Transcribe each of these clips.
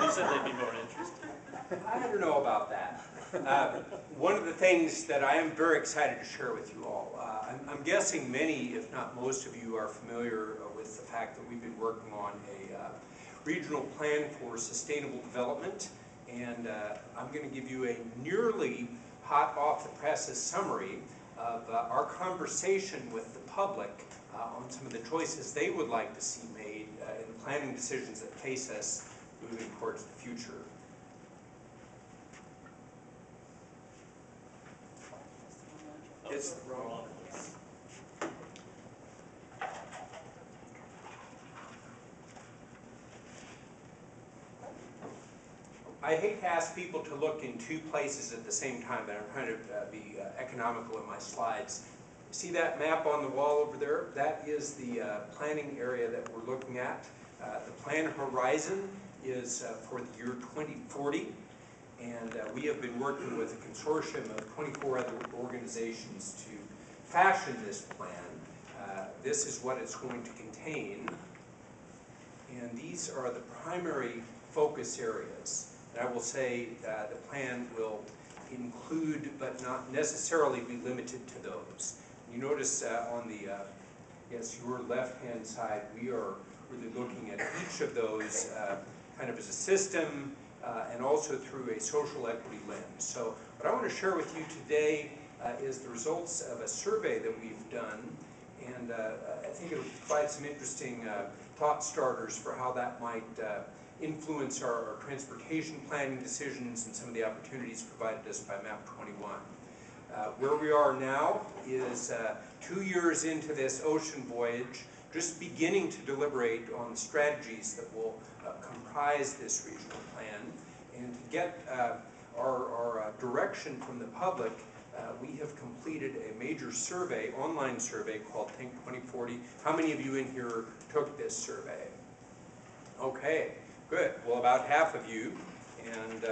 You said they'd be more interested. I don't know about that. One of the things that I am very excited to share with you all, I'm guessing many, if not most of you, are familiar with the fact that we've been working on a regional plan for sustainable development, and I'm going to give you a nearly hot off the presses summary of our conversation with the public on some of the choices they would like to see made in the planning decisions that face us moving towards the future. It's wrong. I hate to ask people to look in two places at the same time, but I'm trying to be economical in my slides. See that map on the wall over there? That is the planning area that we're looking at. The plan horizon is for the year 2040. And we have been working with a consortium of 24 other organizations to fashion this plan. This is what it's going to contain. And these are the primary focus areas. And I will say the plan will include, but not necessarily be limited to those. You notice on the, your left-hand side, we are really looking at each of those kind of as a system, and also through a social equity lens. So what I want to share with you today is the results of a survey that we've done, and I think it'll provide some interesting thought starters for how that might influence our transportation planning decisions and some of the opportunities provided us by MAP 21. Where we are now is 2 years into this ocean voyage, just beginning to deliberate on the strategies that will comprise this regional plan. And to get our direction from the public, we have completed a major survey, online survey called Think 2040. How many of you in here took this survey? Okay, good. Well, about half of you, and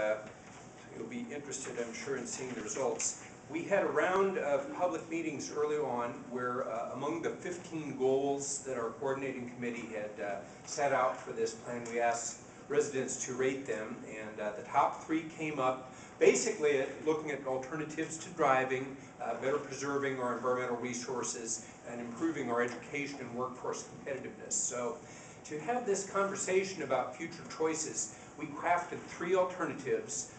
you'll be interested, I'm sure, in seeing the results. We had a round of public meetings early on where among the 15 goals that our coordinating committee had set out for this plan, we asked residents to rate them, and the top 3 came up basically looking at alternatives to driving, better preserving our environmental resources, and improving our education and workforce competitiveness. So to have this conversation about future choices, we crafted 3 alternatives.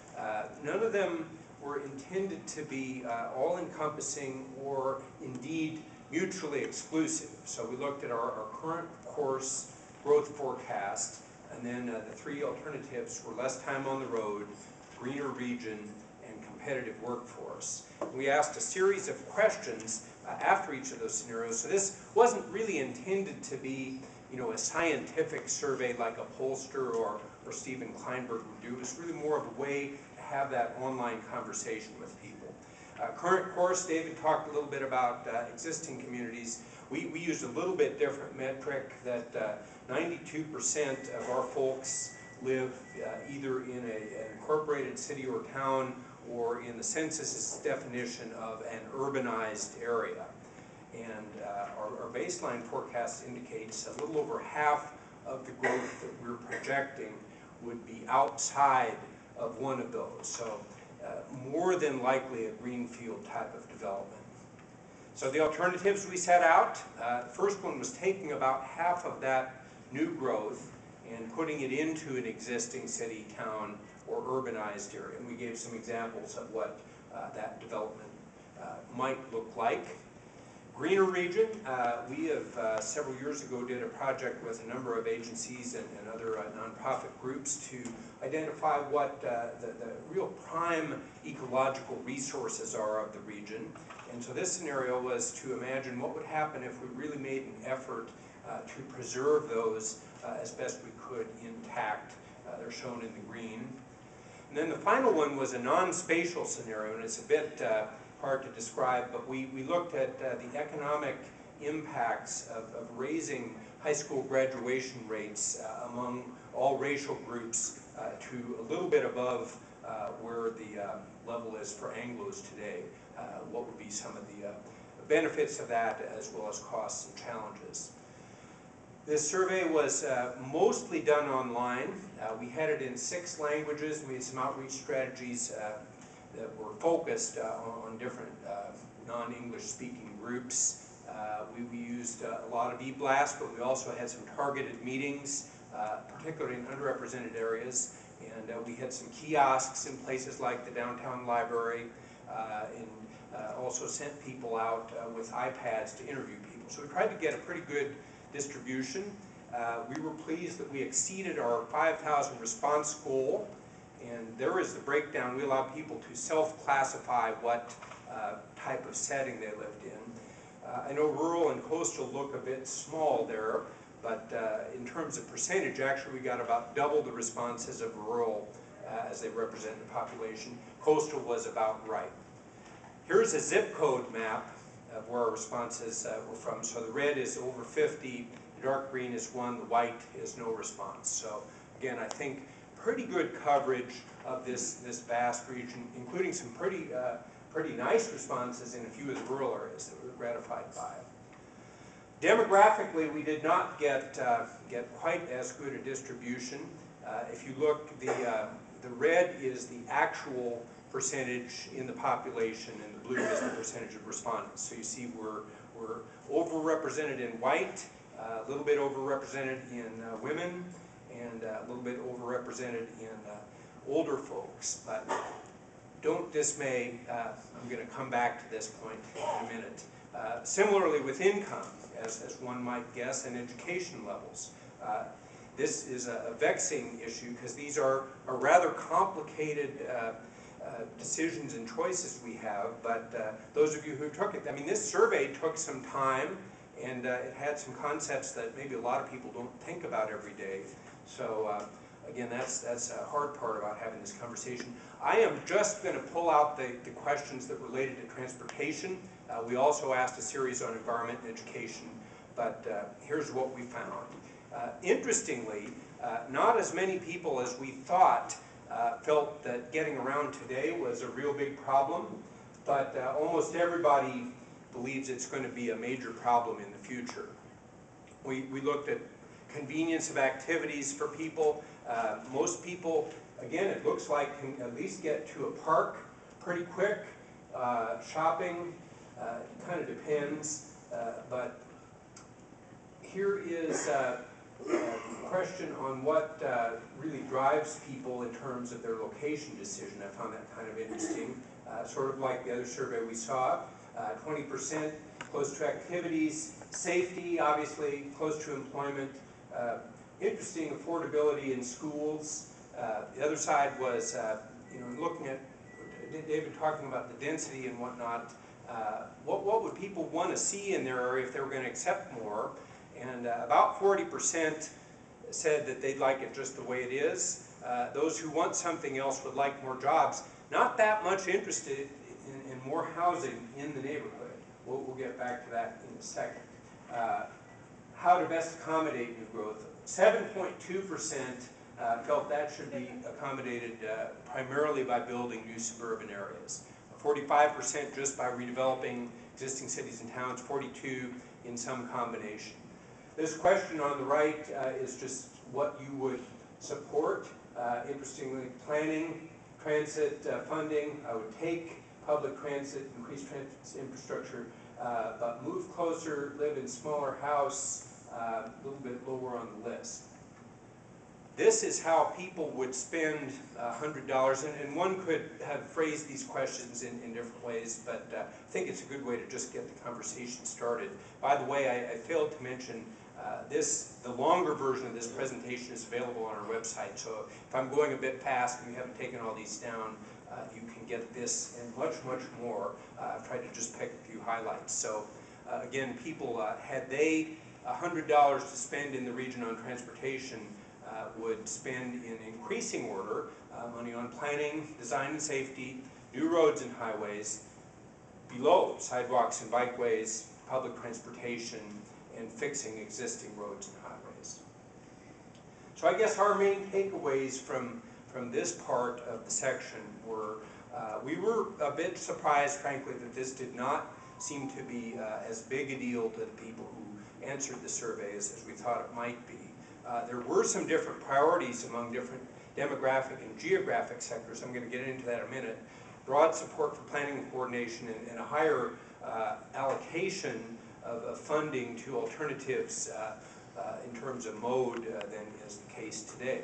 None of them were intended to be all-encompassing or indeed mutually exclusive. So we looked at our current course growth forecast, and then the 3 alternatives were less time on the road, greener region, and competitive workforce. We asked a series of questions after each of those scenarios. So this wasn't really intended to be, a scientific survey like a pollster or Stephen Kleinberg would do. It was really more of a way to have that online conversation with people. Current course, David talked a little bit about existing communities. We used a little bit different metric that 92% of our folks live either in an incorporated city or town or in the census's definition of an urbanized area. And our baseline forecast indicates a little over half of the growth that we're projecting would be outside of one of those. So more than likely a greenfield type of development. So the alternatives we set out, the first one was taking about half of that new growth and putting it into an existing city, town, or urbanized area. And we gave some examples of what that development might look like. Greener region, we have several years ago did a project with a number of agencies and other nonprofit groups to identify what the real prime ecological resources are of the region. And so this scenario was to imagine what would happen if we really made an effort to preserve those as best we could intact. They're shown in the green. And then the final one was a non-spatial scenario, and it's a bit hard to describe, but we looked at the economic impacts of raising high school graduation rates among all racial groups to a little bit above where the level is for Anglos today. What would be some of the benefits of that, as well as costs and challenges. This survey was mostly done online. We had it in 6 languages. We had some outreach strategies that were focused on different non-English speaking groups. We used a lot of e-blast, but we also had some targeted meetings, particularly in underrepresented areas. And we had some kiosks in places like the downtown library, and also sent people out with iPads to interview people. So we tried to get a pretty good distribution. We were pleased that we exceeded our 5,000 response goal, and there is the breakdown. We allow people to self-classify what type of setting they lived in. I know rural and coastal look a bit small there, but in terms of percentage, actually we got about double the responses of rural as they represent the population. Coastal was about right. Here's a zip code map of where our responses were from. So the red is over 50, the dark green is 1, the white is no response. So again, I think pretty good coverage of this vast region, including some pretty nice responses in a few of the rural areas that we were gratified by. Demographically, we did not get quite as good a distribution. If you look, the red is the actual percentage in the population, and the blue is the percentage of respondents. So you see we're overrepresented in white, a little bit overrepresented in women, and a little bit overrepresented in older folks. But don't dismay, I'm going to come back to this point in a minute. Similarly with income, as one might guess, and education levels. This is a vexing issue because these are rather complicated decisions and choices we have, but those of you who took it, I mean, this survey took some time, and it had some concepts that maybe a lot of people don't think about every day. So again, that's a hard part about having this conversation. I am just going to pull out the questions that related to transportation. We also asked a series on environment and education, but here's what we found. Interestingly, not as many people as we thought felt that getting around today was a real big problem, but almost everybody believes it's going to be a major problem in the future. We looked at convenience of activities for people. Most people, again, it looks like can at least get to a park pretty quick. Shopping kind of depends, but here is a question on what really drives people in terms of their location decision. I found that kind of interesting. Sort of like the other survey we saw, 20% close to activities, safety, obviously, close to employment, interesting affordability in schools. The other side was, looking at David talking about the density and whatnot. What would people want to see in their area if they were going to accept more? And about 40% said that they'd like it just the way it is. Those who want something else would like more jobs. Not that much interested in more housing in the neighborhood. We'll get back to that in a second. How to best accommodate new growth. 7.2% felt that should be accommodated primarily by building new suburban areas. 45% just by redeveloping existing cities and towns, 42% in some combination. This question on the right is just what you would support. Interestingly, planning, transit funding, I would take public transit, increase transit infrastructure, but move closer, live in smaller house, a little bit lower on the list. This is how people would spend $100, and one could have phrased these questions in different ways, but I think it's a good way to just get the conversation started. By the way, I failed to mention the longer version of this presentation is available on our website, so if I'm going a bit fast and you haven't taken all these down, you can get this and much, much more. I've tried to just pick a few highlights. So again, people, had they $100 to spend in the region on transportation, would spend in increasing order money on planning, design and safety, new roads and highways, below sidewalks and bikeways, public transportation, and fixing existing roads and highways. So I guess our main takeaways from this part of the section were, we were a bit surprised, frankly, that this did not seem to be as big a deal to the people who answered the survey as we thought it might be. There were some different priorities among different demographic and geographic sectors. I'm going to get into that in a minute. Broad support for planning and coordination and a higher allocation of funding to alternatives in terms of mode than is the case today.